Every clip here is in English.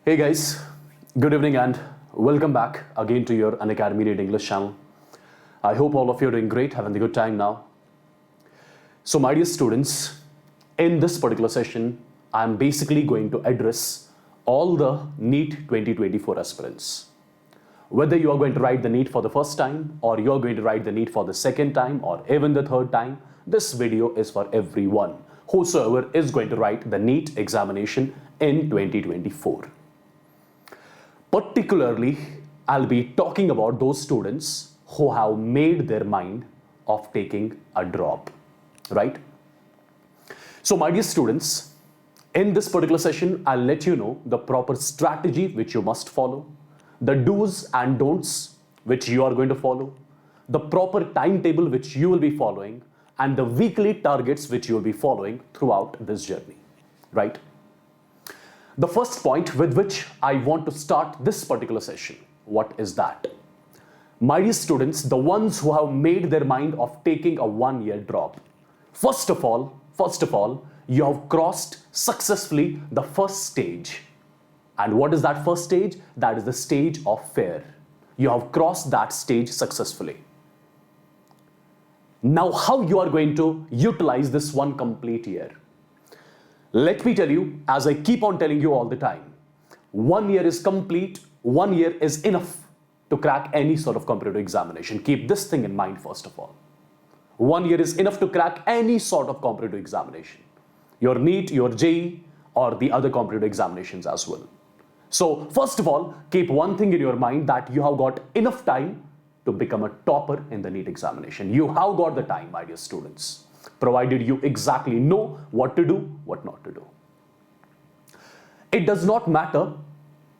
Hey guys, good evening and welcome back again to your Unacademy NEET English channel. I hope all of you are doing great, having a good time now. So my dear students, in this particular session, I'm basically going to address all the NEET 2024 aspirants. Whether you are going to write the NEET for the first time or you're going to write the NEET for the second time or even the third time, this video is for everyone, whosoever is going to write the NEET examination in 2024. Particularly, I'll be talking about those students who have made their mind of taking a drop, right? So my dear students, in this particular session, I'll let you know the proper strategy which you must follow, the do's and don'ts which you are going to follow, the proper timetable which you will be following, and the weekly targets which you will be following throughout this journey, right? The first point with which I want to start this particular session, what is that? My dear students, the ones who have made their mind of taking a one-year drop. First of all, you have crossed successfully the first stage. And what is that first stage? That is the stage of fear. You have crossed that stage successfully. Now, how you are going to utilize this one complete year? Let me tell you, as I keep on telling you all the time, 1 year is complete, 1 year is enough to crack any sort of competitive examination. Keep this thing in mind first of all. 1 year is enough to crack any sort of competitive examination. Your NEET, your JEE, or the other competitive examinations as well. So first of all, keep one thing in your mind, that you have got enough time to become a topper in the NEET examination. You have got the time, my dear students, provided you exactly know what to do, what not to do. It does not matter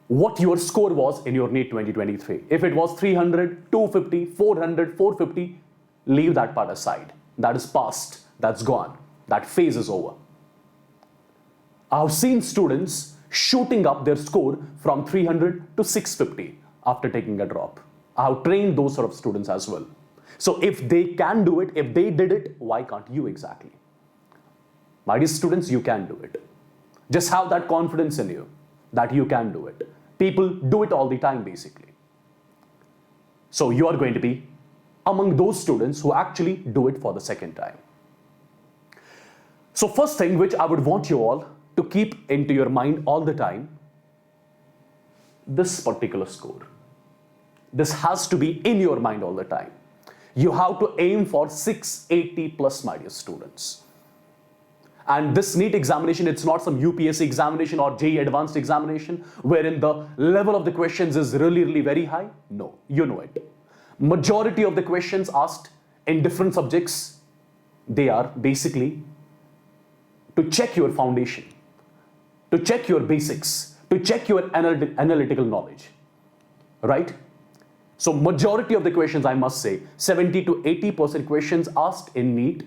what your score was in your NEET 2023. If it was 300, 250, 400, 450, leave that part aside. That is past, that's gone, that phase is over. I've seen students shooting up their score from 300 to 650 after taking a drop. I've trained those sort of students as well. So if they can do it, if they did it, why can't you exactly? My dear students, you can do it. Just have that confidence in you that you can do it. People do it all the time basically. So you are going to be among those students who actually do it for the second time. So first thing which I would want you all to keep into your mind all the time, this particular score. This has to be in your mind all the time. You have to aim for 680 plus, my dear students. And this NEET examination, it's not some UPSC examination or JEE advanced examination wherein the level of the questions is really very high. No, you know it. Majority of the questions asked in different subjects, they are basically to check your foundation, to check your basics, to check your analytical knowledge, right? So majority of the questions, I must say, 70 to 80% questions asked in NEET,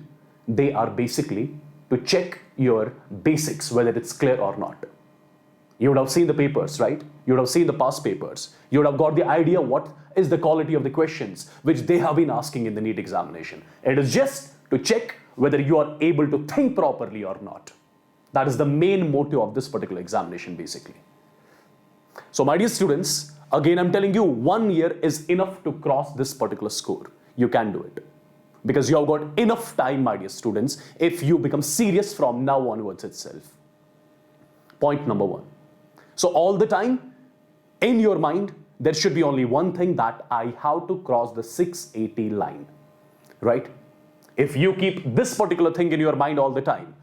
they are basically to check your basics, whether it's clear or not. You would have seen the papers, right? You would have seen the past papers. You would have got the idea what is the quality of the questions which they have been asking in the NEET examination. It is just to check whether you are able to think properly or not. That is the main motive of this particular examination basically. So my dear students, again, I'm telling you, 1 year is enough to cross this particular score. You can do it. Because you have got enough time, my dear students, if you become serious from now onwards itself. Point number 1. So all the time, in your mind, there should be only one thing, that I have to cross the 680 line, right? If you keep this particular thing in your mind all the time,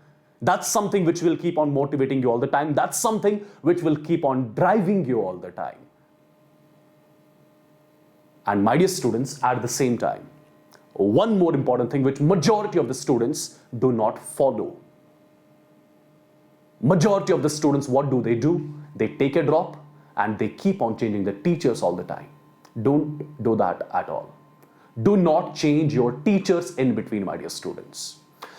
that's something which will keep on motivating you all the time. That's something which will keep on driving you all the time. And my dear students, at the same time, one more important thing which majority of the students do not follow. Majority of the students, what do? They take a drop and they keep on changing the teachers all the time. Don't do that at all. Do not change your teachers in between, my dear students.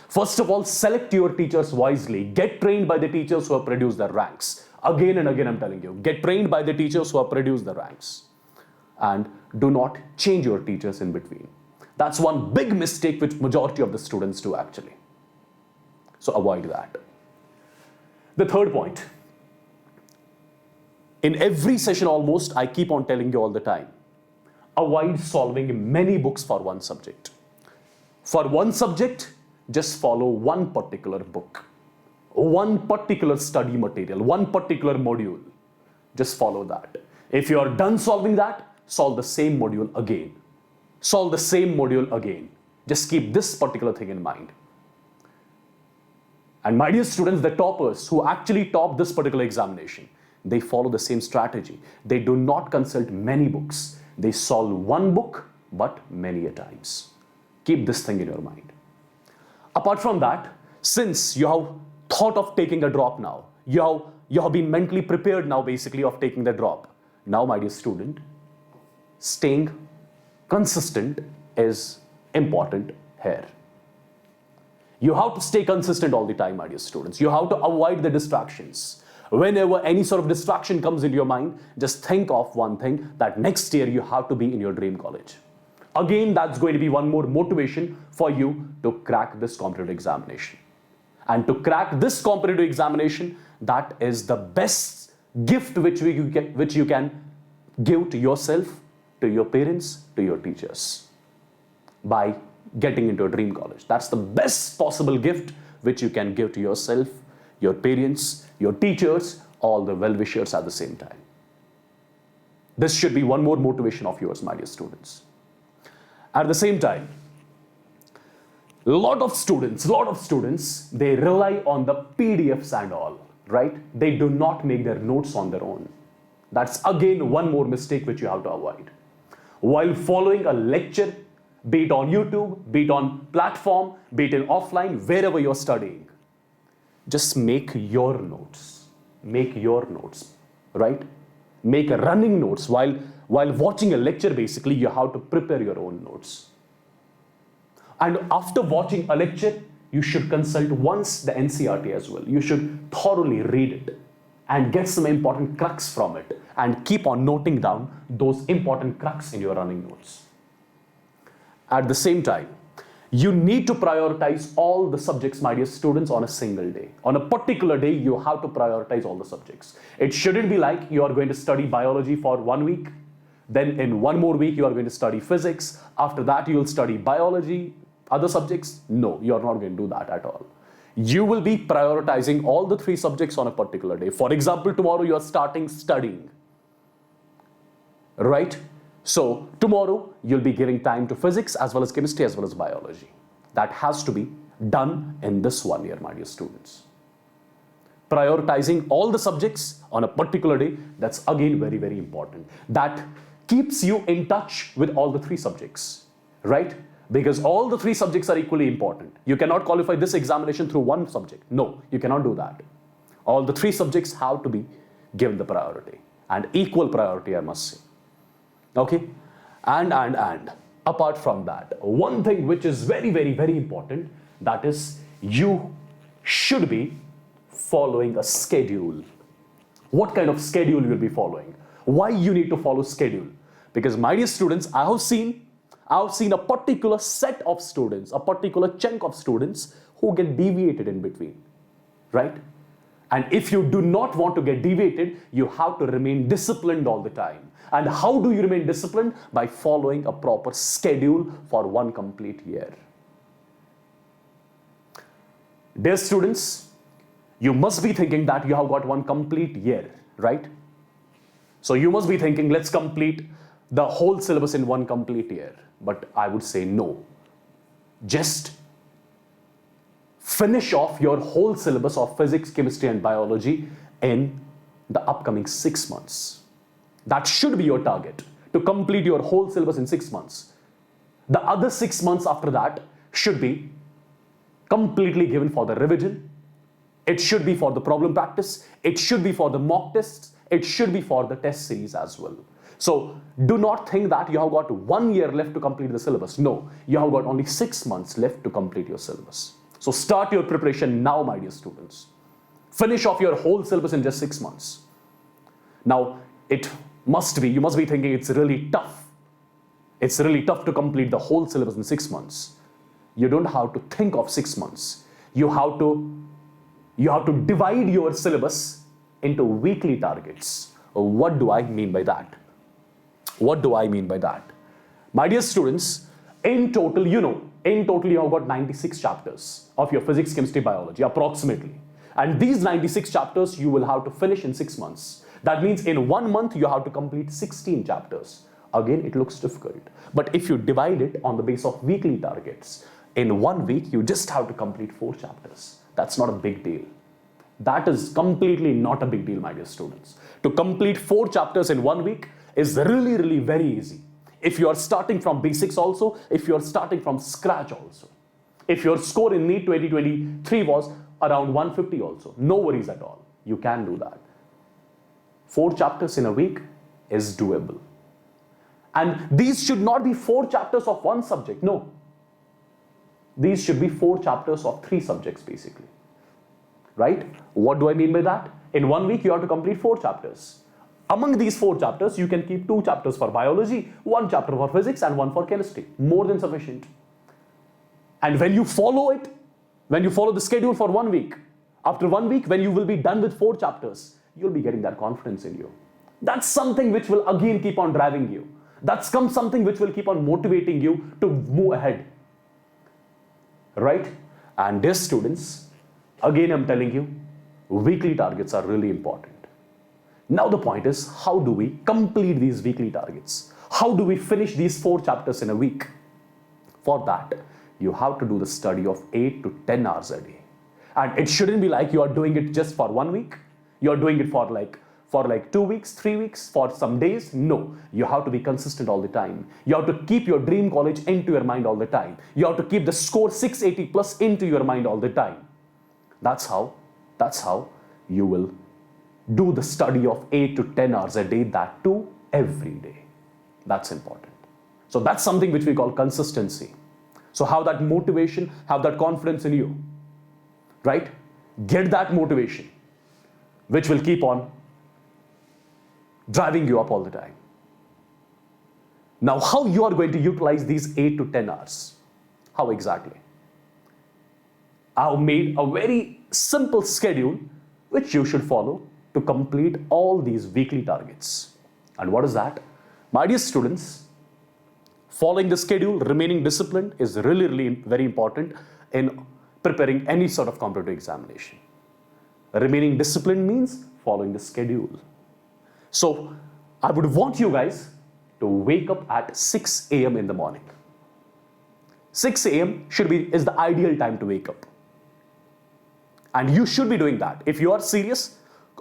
First of all, select your teachers wisely. Get trained by the teachers who have produced the ranks. Again and again, I'm telling you, get trained by the teachers who have produced the ranks. And do not change your teachers in between. That's one big mistake which majority of the students do actually. So avoid that. The third point, In every session almost, I keep on telling you all the time, avoid solving many books for one subject. For one subject, just follow one particular book, one particular study material, one particular module. Just follow that. If you are done solving that, solve the same module again. Solve the same module again. Just keep this particular thing in mind. And my dear students, the toppers who actually top this particular examination, they follow the same strategy. They do not consult many books. They solve one book, but many a times. Keep this thing in your mind. Apart from that, since you have thought of taking a drop now, you have been mentally prepared now basically of taking the drop. Now, my dear student, staying consistent is important here. You have to stay consistent all the time, my dear students. You have to avoid the distractions. Whenever any sort of distraction comes into your mind, just think of one thing, that next year you have to be in your dream college. Again, that's going to be one more motivation for you to crack this competitive examination. And to crack this competitive examination, that is the best gift which you can give to yourself, to your parents, to your teachers, by getting into a dream college. That's the best possible gift which you can give to yourself, your parents, your teachers, all the well-wishers at the same time. This should be one more motivation of yours, my dear students. At the same time, a lot of students, they rely on the PDFs and all, right? They do not make their notes on their own. That's again one more mistake which you have to avoid. While following a lecture, be it on YouTube, be it on platform, be it in offline, wherever you're studying, just make your notes. Make your notes, right? Make running notes. While watching a lecture, basically, you have to prepare your own notes. And after watching a lecture, you should consult once the NCERT as well. You should thoroughly read it and get some important crux from it and keep on noting down those important crux in your running notes. At the same time, you need to prioritize all the subjects, my dear students, on a single day. On a particular day, you have to prioritize all the subjects. It shouldn't be like you are going to study biology for 1 week, then in one more week you are going to study physics, after that you will study biology, other subjects. No, you are not going to do that at all. You will be prioritizing all the 3 subjects on a particular day. For example, tomorrow you are starting studying, right? So tomorrow you'll be giving time to physics as well as chemistry as well as biology. That has to be done in this 1 year, my dear students. Prioritizing all the subjects on a particular day, that's again very, very important. That keeps you in touch with all the 3 subjects, right? Because all the 3 subjects are equally important. You cannot qualify this examination through one subject. No, you cannot do that. All the 3 subjects have to be given the priority, and equal priority, I must say. Okay, and apart from that, one thing which is very, very, very important, that is you should be following a schedule. What kind of schedule you will be following? Why you need to follow schedule? Because my dear students, I have seen a particular set of students, a particular chunk of students who get deviated in between, right? And if you do not want to get deviated, you have to remain disciplined all the time. And how do you remain disciplined? By following a proper schedule for 1 complete year. Dear students, you must be thinking that you have got 1 complete year, right? So you must be thinking, let's complete the whole syllabus in 1 complete year. But I would say no. Just finish off your whole syllabus of physics, chemistry and biology in the upcoming 6 months. That should be your target, to complete your whole syllabus in 6 months. The other 6 months after that should be completely given for the revision. It should be for the problem practice. It should be for the mock tests. It should be for the test series as well. So do not think that you have got 1 year left to complete the syllabus. No, you have got only 6 months left to complete your syllabus. So start your preparation now, my dear students. Finish off your whole syllabus in just 6 months. Now, you must be thinking it's really tough. It's really tough to complete the whole syllabus in 6 months. You don't have to think of 6 months. You have to divide your syllabus into weekly targets. What do I mean by that? What do I mean by that? My dear students, in total, you have got 96 chapters of your physics, chemistry, biology, approximately. And these 96 chapters you will have to finish in 6 months. That means in 1 month you have to complete 16 chapters. Again, it looks difficult. But if you divide it on the base of weekly targets, in 1 week you just have to complete 4 chapters. That's not a big deal. That is completely not a big deal, my dear students. To complete 4 chapters in 1 week is really, really very easy. If you are starting from basics also, if you are starting from scratch also. If your score in NEET 2023 was around 150 also, no worries at all. You can do that. 4 chapters in a week is doable. And these should not be 4 chapters of one subject, no. These should be 4 chapters of 3 subjects basically. Right? What do I mean by that? In 1 week you have to complete 4 chapters. Among these 4 chapters, you can keep 2 chapters for biology, 1 chapter for physics and 1 for chemistry. More than sufficient. And when you follow it, when you follow the schedule for 1 week, after 1 week, when you will be done with 4 chapters, you'll be getting that confidence in you. That's something which will again keep on driving you. That's something which will keep on motivating you to move ahead. Right? And dear students, again I'm telling you, weekly targets are really important. Now the point is, how do we complete these weekly targets? How do we finish these 4 chapters in a week? For that, you have to do the study of 8 to 10 hours a day. And it shouldn't be like you are doing it just for 1 week. You're doing it for like 2 weeks, 3 weeks, for some days. No, you have to be consistent all the time. You have to keep your dream college into your mind all the time. You have to keep the score 680 plus into your mind all the time. That's how you will do the study of 8 to 10 hours a day, that too every day. That's important. So that's something which we call consistency. So have that motivation, have that confidence in you, right? Get that motivation, which will keep on driving you up all the time. Now, how you are going to utilize these 8 to 10 hours? How exactly? I've made a very simple schedule which you should follow to complete all these weekly targets. And what is that? My dear students, following the schedule, remaining disciplined is really, really very important in preparing any sort of competitive examination. Remaining disciplined means following the schedule. So I would want you guys to wake up at 6 a.m. in the morning. 6 a.m. is the ideal time to wake up. And you should be doing that. If you are serious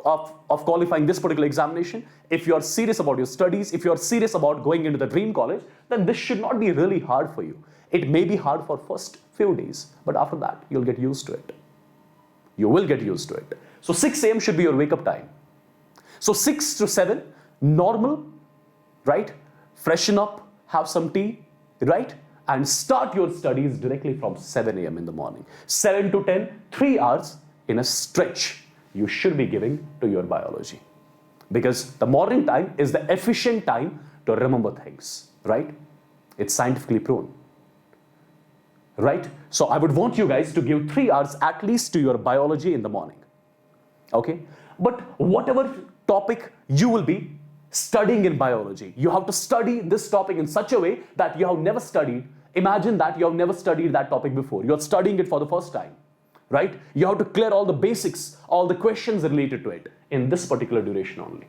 of qualifying this particular examination, if you are serious about your studies, if you are serious about going into the dream college, then this should not be really hard for you. It may be hard for first few days, but after that, you'll get used to it. You will get used to it. So 6 a.m. should be your wake-up time. So 6 to 7, normal, right? Freshen up, have some tea, right? And start your studies directly from 7 a.m. in the morning. 7 to 10, 3 hours in a stretch you should be giving to your biology. Because the morning time is the efficient time to remember things, right? It's scientifically proven, right? So I would want you guys to give 3 hours at least to your biology in the morning, okay? But whatever topic you will be studying in biology, you have to study this topic in such a way that you have never studied. Imagine that you have never studied that topic before. You're studying it for the first time, right? You have to clear all the basics, all the questions related to it in this particular duration only.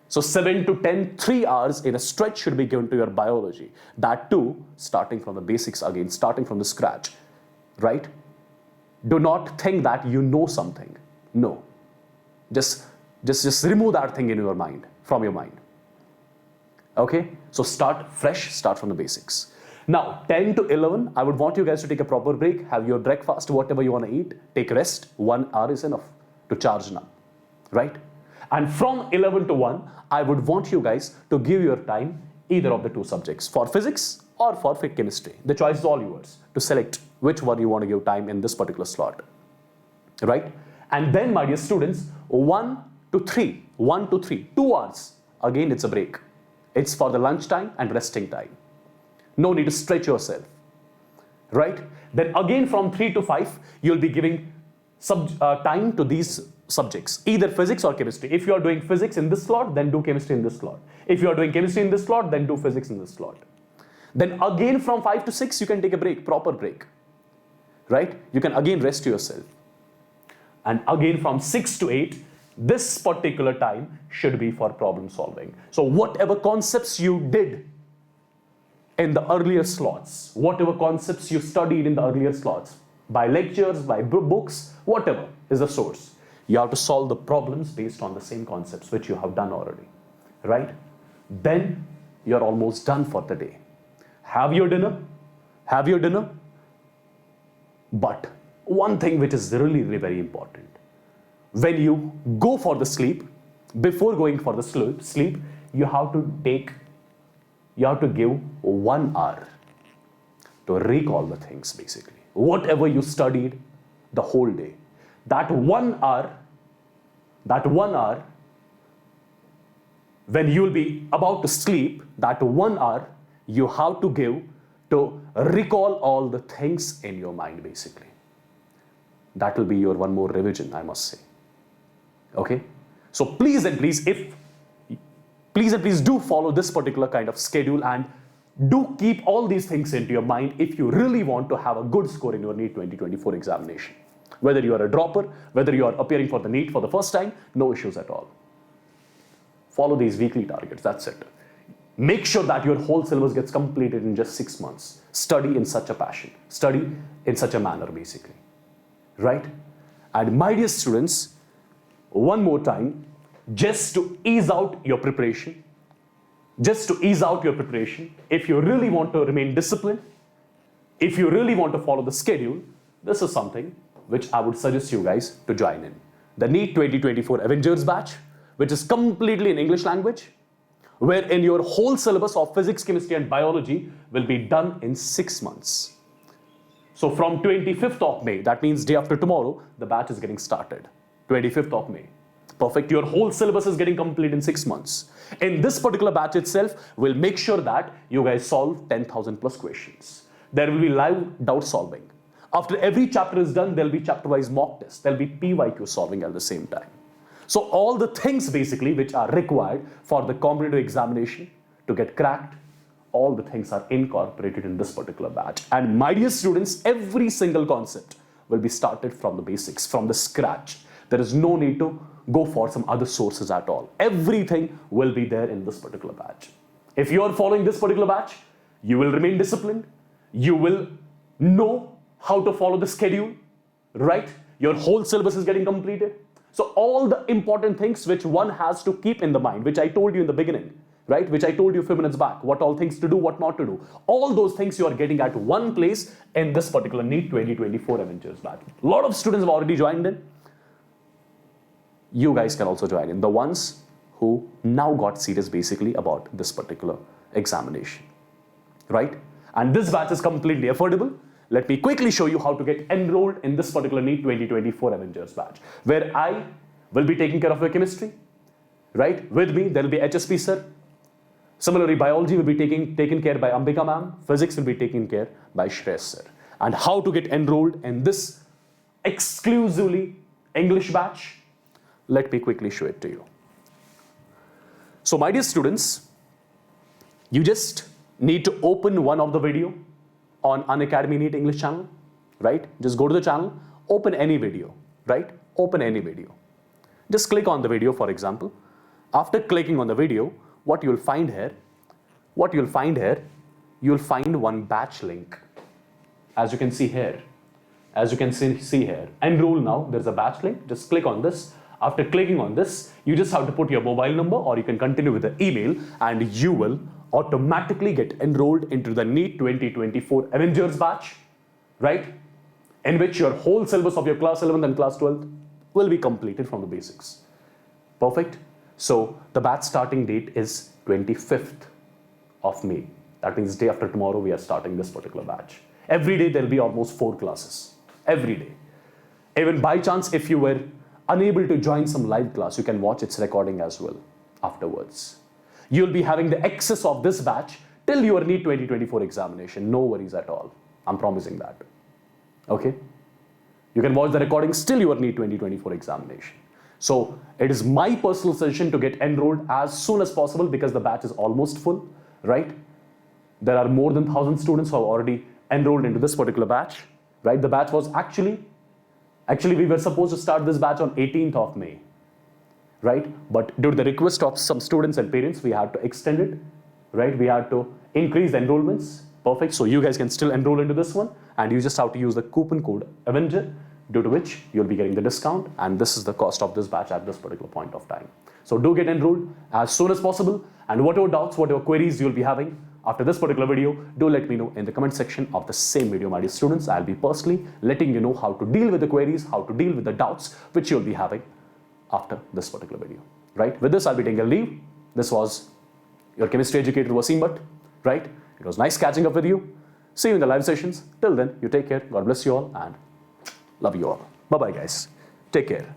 So 7 to 10, 3 hours in a stretch should be given to your biology. That too, starting from the basics again, starting from the scratch, right? Do not think that you know something. No. Just remove that thing in your mind, from your mind. Okay? So start fresh, start from the basics. Now, 10 to 11, I would want you guys to take a proper break, have your breakfast, whatever you want to eat, take rest. 1 hour is enough to charge now, right? And from 11 to 1, I would want you guys to give your time either of the 2 subjects, for physics or for chemistry. The choice is all yours to select which one you want to give time in this particular slot, right? And then, my dear students, 1 to 3, 2 hours, again it's a break. It's for the lunch time and resting time. No need to stretch yourself, right? Then again from 3 to 5, you'll be giving time to these subjects, either physics or chemistry. If you are doing physics in this slot, then do chemistry in this slot. If you are doing chemistry in this slot, then do physics in this slot. Then again from 5 to 6, you can take a break, proper break, right? You can again rest yourself. And again from 6 to 8, this particular time should be for problem solving. So whatever concepts you did in the earlier slots, whatever concepts you studied in the earlier slots, by lectures, by books, whatever is the source, you have to solve the problems based on the same concepts which you have done already, right? Then you're almost done for the day. Have your dinner, but one thing which is really, really very important, when you go for the sleep, before going for the sleep, you have to give 1 hour to recall the things, basically. Whatever you studied the whole day, that 1 hour, when you'll be about to sleep, that 1 hour you have to give to recall all the things in your mind, basically. That will be your one more revision, I must say. Okay? So please and please do follow this particular kind of schedule, and do keep all these things into your mind if you really want to have a good score in your NEET 2024 examination. Whether you are a dropper, whether you are appearing for the NEET for the first time, no issues at all. Follow these weekly targets, that's it. Make sure that your whole syllabus gets completed in just 6 months. Study in such a passion. Study in such a manner, basically. Right? And my dear students, one more time, just to ease out your preparation, if you really want to remain disciplined, if you really want to follow the schedule, this is something which I would suggest you guys to join in. The NEET 2024 Avengers batch, which is completely in English language, wherein your whole syllabus of physics, chemistry and biology will be done in 6 months. So from 25th of May, that means day after tomorrow, the batch is getting started. 25th of May. Perfect. Your whole syllabus is getting complete in 6 months. In this particular batch itself, we'll make sure that you guys solve 10,000 plus questions. There will be live doubt solving. After every chapter is done, there'll be chapter-wise mock tests. There'll be PYQ solving at the same time. So all the things basically which are required for the competitive examination to get cracked, all the things are incorporated in this particular batch. And my dear students, every single concept will be started from the basics, from the scratch. There is no need to go for some other sources at all. Everything will be there in this particular batch. If you are following this particular batch, you will remain disciplined. You will know how to follow the schedule, right? Your whole syllabus is getting completed. So all the important things which one has to keep in the mind, which I told you in the beginning, right? Which I told you a few minutes back, what all things to do, what not to do. All those things you are getting at one place in this particular NEET 2024 Avengers batch. A lot of students have already joined in. You guys can also join in, the ones who now got serious basically about this particular examination, right? And this batch is completely affordable. Let me quickly show you how to get enrolled in this particular NEET 2024 Avengers batch, where I will be taking care of your chemistry, right? With me, there will be HSP sir. Similarly, biology will be taken care by Ambika ma'am. Physics will be taken care by Shreya sir. And how to get enrolled in this exclusively English batch, let me quickly show it to you. So my dear students, you just need to open one of the video on Unacademy NEET English channel, right? Just go to the channel, open any video, right? Open any video. Just click on the video, for example. After clicking on the video, what you'll find here, you'll find one batch link. As you can see here, enroll now, there's a batch link. Just click on this. After clicking on this, you just have to put your mobile number, or you can continue with the email, and you will automatically get enrolled into the NEET 2024 Avengers batch, right? In which your whole syllabus of your class 11th and class 12th will be completed from the basics. Perfect. So the batch starting date is 25th of May. That means day after tomorrow we are starting this particular batch. Every day there will be almost 4 classes. Every day. Even by chance, if you were unable to join some live class, you can watch its recording as well afterwards. You'll be having the access of this batch till your NEET 2024 examination. No worries at all. I'm promising that. Okay? You can watch the recordings till your NEET 2024 examination. So it is my personal suggestion to get enrolled as soon as possible because the batch is almost full, right? There are more than 1,000 students who have already enrolled into this particular batch, right? The batch was actually we were supposed to start this batch on 18th of May, right? But due to the request of some students and parents, we had to extend it, right? We had to increase the enrollments. Perfect. So you guys can still enroll into this one, and you just have to use the coupon code AVENGER, due to which you'll be getting the discount, and this is the cost of this batch at this particular point of time. So do get enrolled as soon as possible, and whatever doubts, whatever queries you'll be having after this particular video, do let me know in the comment section of the same video, my dear students. I'll be personally letting you know how to deal with the queries, how to deal with the doubts which you'll be having after this particular video, right? With this, I'll be taking a leave. This was your chemistry educator, Wassim Bhat, right? It was nice catching up with you. See you in the live sessions. Till then, you take care. God bless you all and love you all. Bye-bye, guys. Take care.